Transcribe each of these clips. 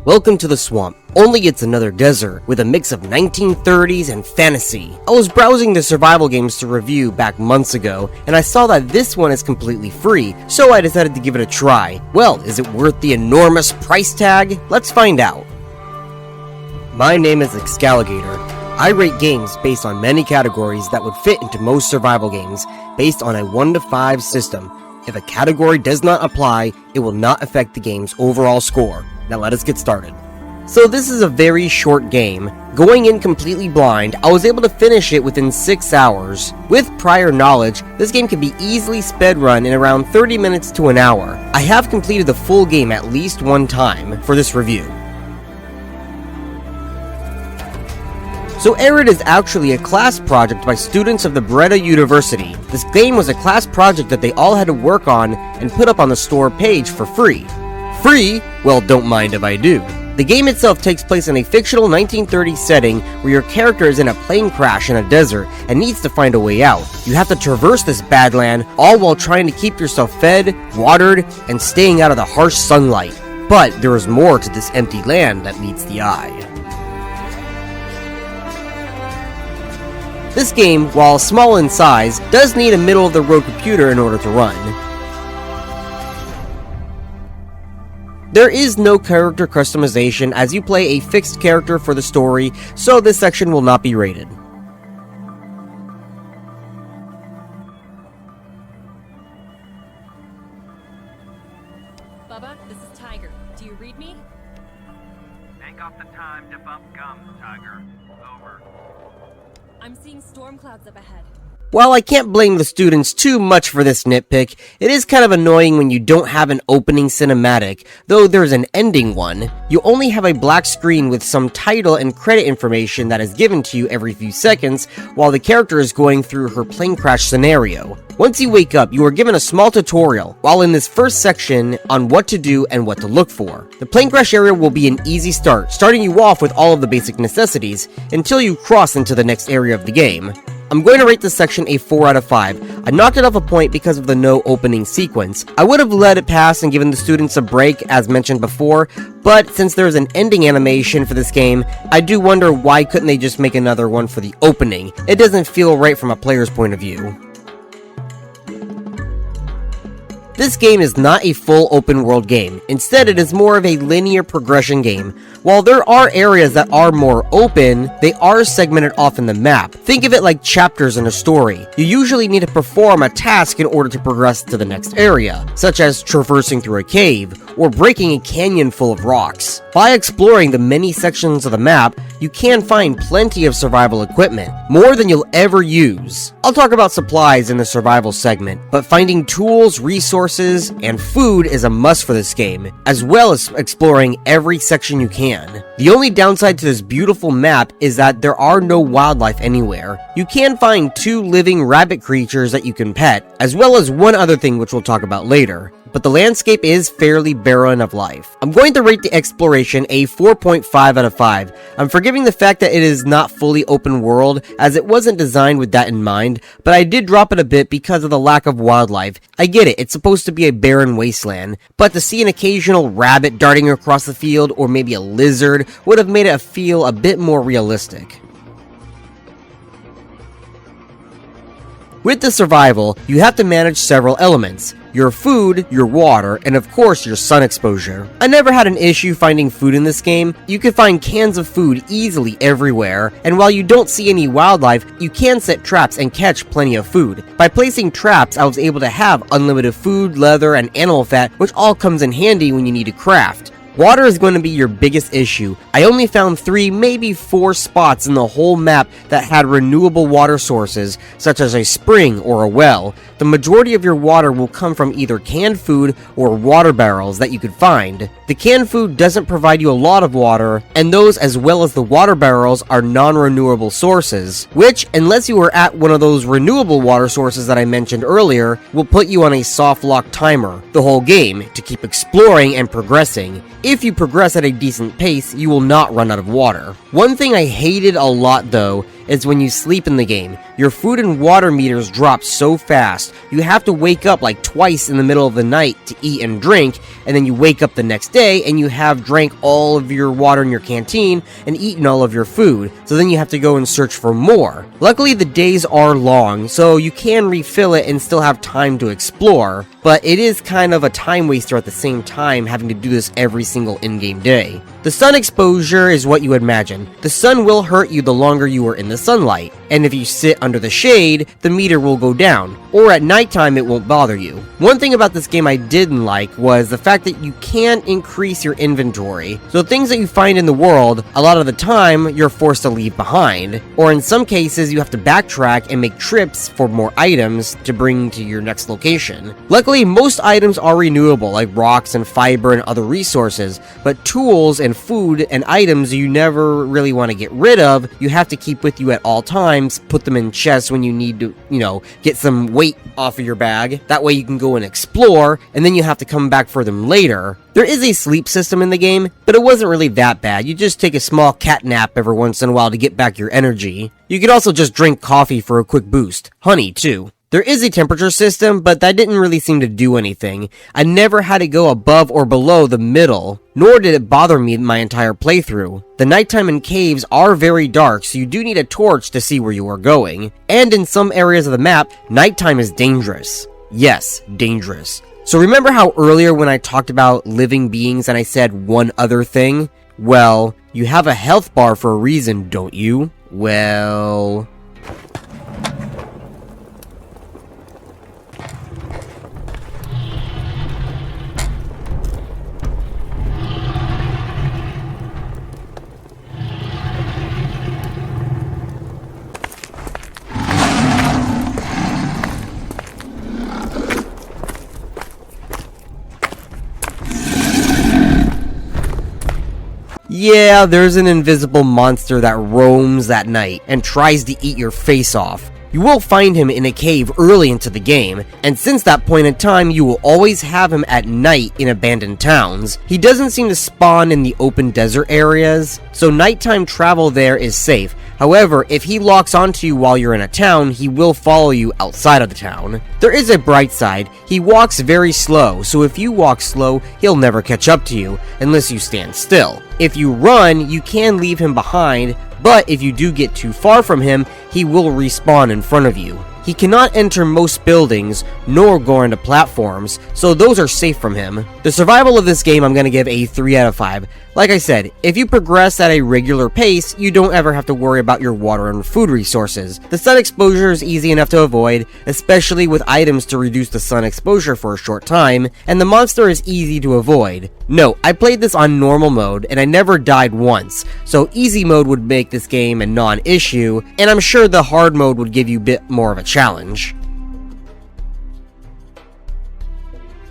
Welcome to the swamp, only it's another desert with a mix of 1930s and fantasy. I was browsing the survival games to review back months ago, and I saw that this one is completely free, so I decided to give it a try. Well, is it worth the enormous price tag? Let's find out. My name is Excalligator. I rate games based on many categories that would fit into most survival games, based on a 1 to 5 system. If a category does not apply, it will not affect the game's overall score. Now let us get started. So this is a very short game. Going in completely blind, I was able to finish it within 6 hours. With prior knowledge, this game can be easily sped run in around 30 minutes to an hour. I have completed the full game at least one time for this review. So ARID is actually a class project by students of the Breda University. This game was a class project that they all had to work on and put up on the store page for free. Free? Well, don't mind if I do. The game itself takes place in a fictional 1930s setting where your character is in a plane crash in a desert and needs to find a way out. You have to traverse this badland, all while trying to keep yourself fed, watered, and staying out of the harsh sunlight. But there is more to this empty land that meets the eye. This game, while small in size, does need a middle-of-the-road computer in order to run. There is no character customization as you play a fixed character for the story, so this section will not be rated. Bubba, this is Tiger. Do you read me? Take off the time to bump gums, Tiger. Over. I'm seeing storm clouds up ahead. While I can't blame the students too much for this nitpick, it is kind of annoying when you don't have an opening cinematic, though there's an ending one. You only have a black screen with some title and credit information that is given to you every few seconds while the character is going through her plane crash scenario. Once you wake up, you are given a small tutorial while in this first section on what to do and what to look for. The plane crash area will be an easy start, starting you off with all of the basic necessities until you cross into the next area of the game. I'm going to rate this section a 4 out of 5. I knocked it off a point because of the no opening sequence. I would have let it pass and given the students a break as mentioned before, but since there's an ending animation for this game, I do wonder why couldn't they just make another one for the opening. It doesn't feel right from a player's point of view. This game is not a full open world game. Instead, it is more of a linear progression game. While there are areas that are more open, they are segmented off in the map. Think of it like chapters in a story. You usually need to perform a task in order to progress to the next area, such as traversing through a cave, or breaking a canyon full of rocks. By exploring the many sections of the map, you can find plenty of survival equipment, more than you'll ever use. I'll talk about supplies in the survival segment, but finding tools, resources, and food is a must for this game, as well as exploring every section you can. The only downside to this beautiful map is that there are no wildlife anywhere. You can find 2 living rabbit creatures that you can pet, as well as one other thing which we'll talk about later. But the landscape is fairly barren of life. I'm going to rate the exploration a 4.5 out of 5. I'm forgiving the fact that it is not fully open world, as it wasn't designed with that in mind, but I did drop it a bit because of the lack of wildlife. I get it, it's supposed to be a barren wasteland, but to see an occasional rabbit darting across the field, or maybe a lizard, would have made it feel a bit more realistic. With the survival, you have to manage several elements. Your food, your water, and of course your sun exposure. I never had an issue finding food in this game. You can find cans of food easily everywhere, and while you don't see any wildlife, you can set traps and catch plenty of food. By placing traps, I was able to have unlimited food, leather, and animal fat, which all comes in handy when you need to craft. Water is going to be your biggest issue. I only found 3, maybe 4 spots in the whole map that had renewable water sources, such as a spring or a well. The majority of your water will come from either canned food or water barrels that you could find. The canned food doesn't provide you a lot of water, and those as well as the water barrels are non-renewable sources, which, unless you are at one of those renewable water sources that I mentioned earlier, will put you on a soft lock timer the whole game to keep exploring and progressing. If you progress at a decent pace, you will not run out of water. One thing I hated a lot though is when you sleep in the game. Your food and water meters drop so fast, you have to wake up like twice in the middle of the night to eat and drink, and then you wake up the next day and you have drank all of your water in your canteen and eaten all of your food, so then you have to go and search for more. Luckily, the days are long, so you can refill it and still have time to explore, but it is kind of a time waster at the same time having to do this every single in-game day. The sun exposure is what you imagine. The sun will hurt you the longer you are in the sunlight, and if you sit under the shade, the meter will go down, or at nighttime it won't bother you. One thing about this game I didn't like was the fact that you can increase your inventory, so things that you find in the world, a lot of the time, you're forced to leave behind, or in some cases you have to backtrack and make trips for more items to bring to your next location. Luckily, most items are renewable, like rocks and fiber and other resources, but tools and food and items you never really want to get rid of, you have to keep with you at all times, put them in chests when you need to, get some weight off of your bag. That way you can go and explore, and then you have to come back for them later. There is a sleep system in the game, but it wasn't really that bad. You just take a small cat nap every once in a while to get back your energy. You could also just drink coffee for a quick boost. Honey, too. There is a temperature system, but that didn't really seem to do anything. I never had it go above or below the middle, nor did it bother me my entire playthrough. The nighttime in caves are very dark, so you do need a torch to see where you are going. And in some areas of the map, nighttime is dangerous. Yes, dangerous. So remember how earlier when I talked about living beings and I said one other thing? Well, you have a health bar for a reason, don't you? Well... yeah, there's an invisible monster that roams at night and tries to eat your face off. You will find him in a cave early into the game, and since that point in time, you will always have him at night in abandoned towns. He doesn't seem to spawn in the open desert areas, so nighttime travel there is safe. However, if he locks onto you while you're in a town, he will follow you outside of the town. There is a bright side. He walks very slow, so if you walk slow, he'll never catch up to you, unless you stand still. If you run, you can leave him behind, but if you do get too far from him, he will respawn in front of you. He cannot enter most buildings, nor go into platforms, so those are safe from him. The survival of this game I'm going to give a 3 out of 5. Like I said, if you progress at a regular pace, you don't ever have to worry about your water and food resources. The sun exposure is easy enough to avoid, especially with items to reduce the sun exposure for a short time, and the monster is easy to avoid. No, I played this on normal mode, and I never died once, so easy mode would make this game a non-issue, and I'm sure the hard mode would give you a bit more of a challenge.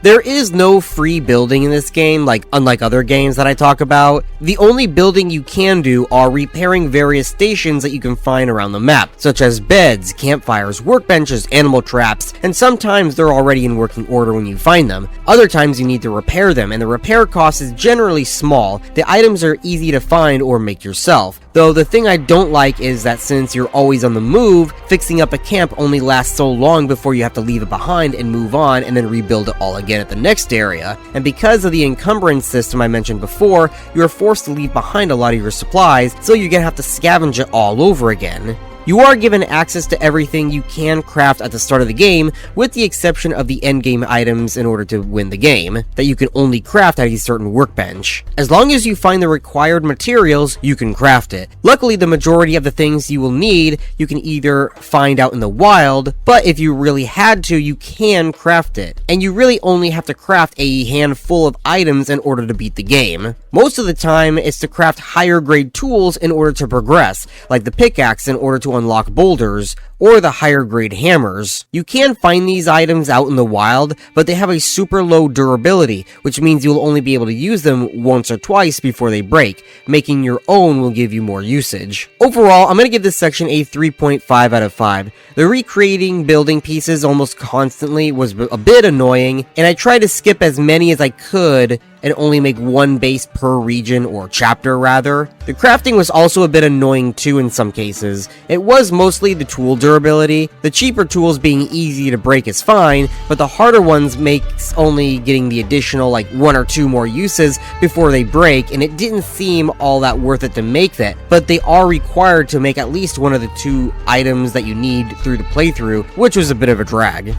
There is no free building in this game, unlike other games that I talk about. The only building you can do are repairing various stations that you can find around the map, such as beds, campfires, workbenches, animal traps, and sometimes they're already in working order when you find them. Other times you need to repair them, and the repair cost is generally small. The items are easy to find or make yourself. Though the thing I don't like is that since you're always on the move, fixing up a camp only lasts so long before you have to leave it behind and move on and then rebuild it all again at the next area. And because of the encumbrance system I mentioned before, you're forced to leave behind a lot of your supplies, so you're gonna have to scavenge it all over again. You are given access to everything you can craft at the start of the game, with the exception of the endgame items in order to win the game, that you can only craft at a certain workbench. As long as you find the required materials, you can craft it. Luckily, the majority of the things you will need, you can either find out in the wild, but if you really had to, you can craft it. And you really only have to craft a handful of items in order to beat the game. Most of the time, it's to craft higher grade tools in order to progress, like the pickaxe in order to unlock boulders, or the higher grade hammers. You can find these items out in the wild, but they have a super low durability, which means you'll only be able to use them once or twice before they break. Making your own will give you more usage. Overall, I'm going to give this section a 3.5 out of 5. The recreating building pieces almost constantly was a bit annoying, and I tried to skip as many as I could and only make one base per region or chapter rather. The crafting was also a bit annoying too in some cases. It was mostly the tool durability. The cheaper tools being easy to break is fine, but the harder ones makes only getting the additional like 1 or 2 more uses before they break, and it didn't seem all that worth it to make that, but they are required to make at least one of the 2 items that you need through the playthrough, which was a bit of a drag.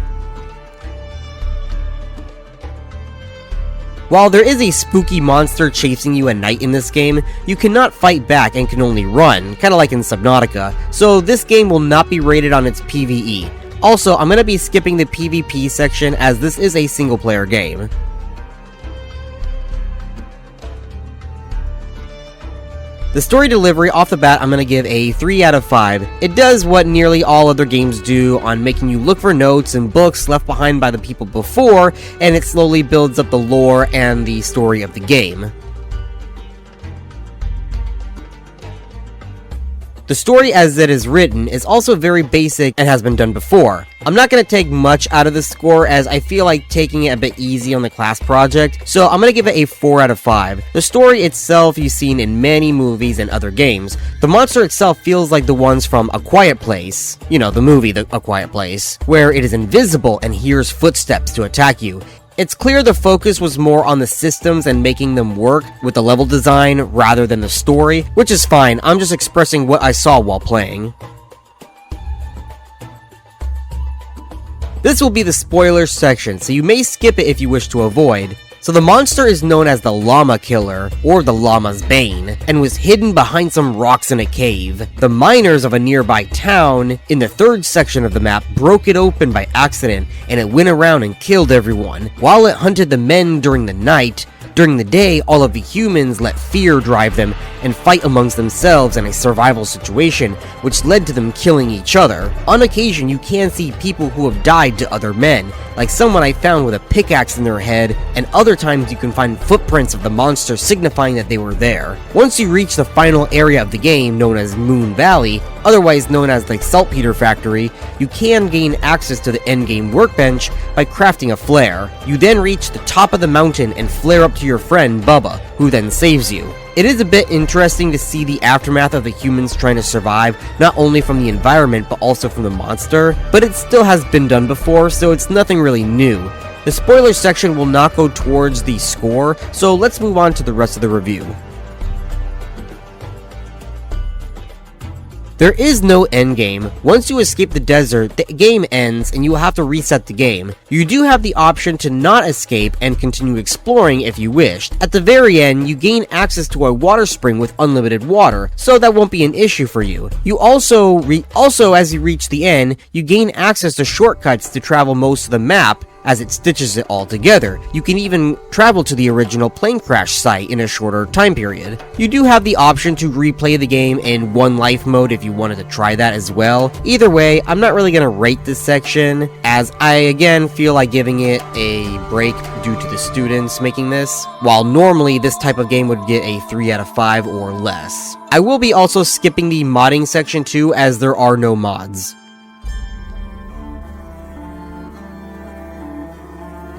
While there is a spooky monster chasing you at night in this game, you cannot fight back and can only run, kinda like in Subnautica, so this game will not be rated on its PvE. Also, I'm gonna be skipping the PvP section as this is a single player game. The story delivery off the bat, I'm going to give a 3 out of 5. It does what nearly all other games do on making you look for notes and books left behind by the people before, and it slowly builds up the lore and the story of the game. The story as it is written is also very basic and has been done before. I'm not going to take much out of the score as I feel like taking it a bit easy on the class project, so I'm going to give it a 4 out of 5. The story itself you've seen in many movies and other games. The monster itself feels like the ones from A Quiet Place, you know, the movie A Quiet Place, where it is invisible and hears footsteps to attack you. It's clear the focus was more on the systems and making them work with the level design rather than the story, which is fine. I'm just expressing what I saw while playing. This will be the spoiler section, so you may skip it if you wish to avoid. So the monster is known as the Llama Killer, or the Llama's Bane, and was hidden behind some rocks in a cave. The miners of a nearby town, in the 3rd section of the map, broke it open by accident, and it went around and killed everyone. While it hunted the men during the night, during the day, all of the humans let fear drive them and fight amongst themselves in a survival situation, which led to them killing each other. On occasion, you can see people who have died to other men, like someone I found with a pickaxe in their head, and other times you can find footprints of the monster signifying that they were there. Once you reach the final area of the game, known as Moon Valley, otherwise known as the Saltpeter Factory, you can gain access to the endgame workbench by crafting a flare. You then reach the top of the mountain and flare up to your friend Bubba, who then saves you. It is a bit interesting to see the aftermath of the humans trying to survive, not only from the environment but also from the monster, but it still has been done before, so it's nothing really new. The spoiler section will not go towards the score, so let's move on to the rest of the review. There is no endgame. Once you escape the desert, the game ends and you will have to reset the game. You do have the option to not escape and continue exploring if you wished. At the very end, you gain access to a water spring with unlimited water, so that won't be an issue for you. You also, as you reach the end, you gain access to shortcuts to travel most of the map, as it stitches it all together. You can even travel to the original plane crash site in a shorter time period. You do have the option to replay the game in one life mode if you wanted to try that as well. Either way, I'm not really going to rate this section, as I again feel like giving it a break due to the students making this, while normally this type of game would get a 3 out of 5 or less. I will be also skipping the modding section too, as there are no mods.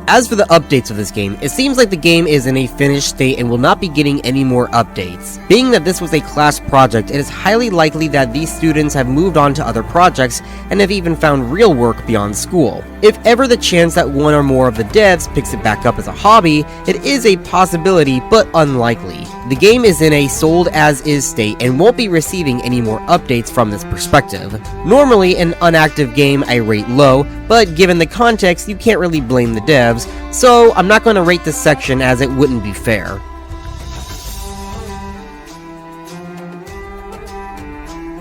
As for the updates of this game, it seems like the game is in a finished state and will not be getting any more updates. Being that this was a class project, it is highly likely that these students have moved on to other projects and have even found real work beyond school. If ever the chance that one or more of the devs picks it back up as a hobby, it is a possibility, but unlikely. The game is in a sold as is state and won't be receiving any more updates from this perspective. Normally, an unactive game I rate low, but given the context, you can't really blame the devs, so I'm not going to rate this section as it wouldn't be fair.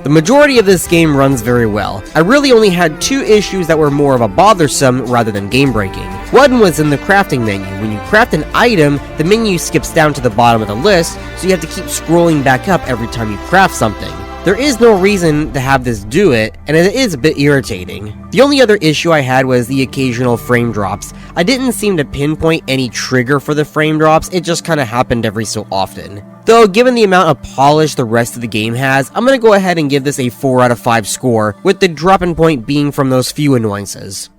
The majority of this game runs very well. I really only had 2 issues that were more of a bothersome rather than game-breaking. One was in the crafting menu. When you craft an item, the menu skips down to the bottom of the list, so you have to keep scrolling back up every time you craft something. There is no reason to have this do it, and it is a bit irritating. The only other issue I had was the occasional frame drops. I didn't seem to pinpoint any trigger for the frame drops, it just kinda happened every so often. Though, given the amount of polish the rest of the game has, I'm gonna go ahead and give this a 4 out of 5 score, with the drop-in point being from those few annoyances.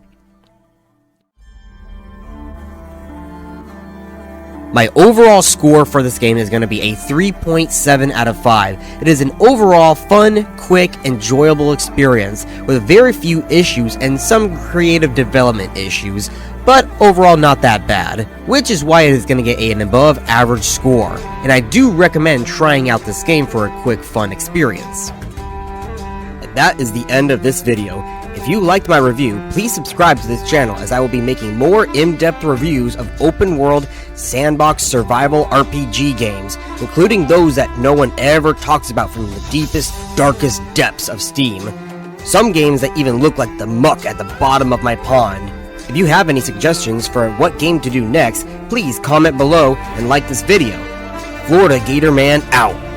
My overall score for this game is going to be a 3.7 out of 5. It is an overall fun, quick, enjoyable experience with very few issues and some creative development issues, but overall not that bad, which is why it is going to get an above average score, and I do recommend trying out this game for a quick, fun experience. And that is the end of this video. If you liked my review, please subscribe to this channel as I will be making more in-depth reviews of open-world, sandbox survival RPG games, including those that no one ever talks about from the deepest, darkest depths of Steam. Some games that even look like the muck at the bottom of my pond. If you have any suggestions for what game to do next, please comment below and like this video. Florida Gator Man out.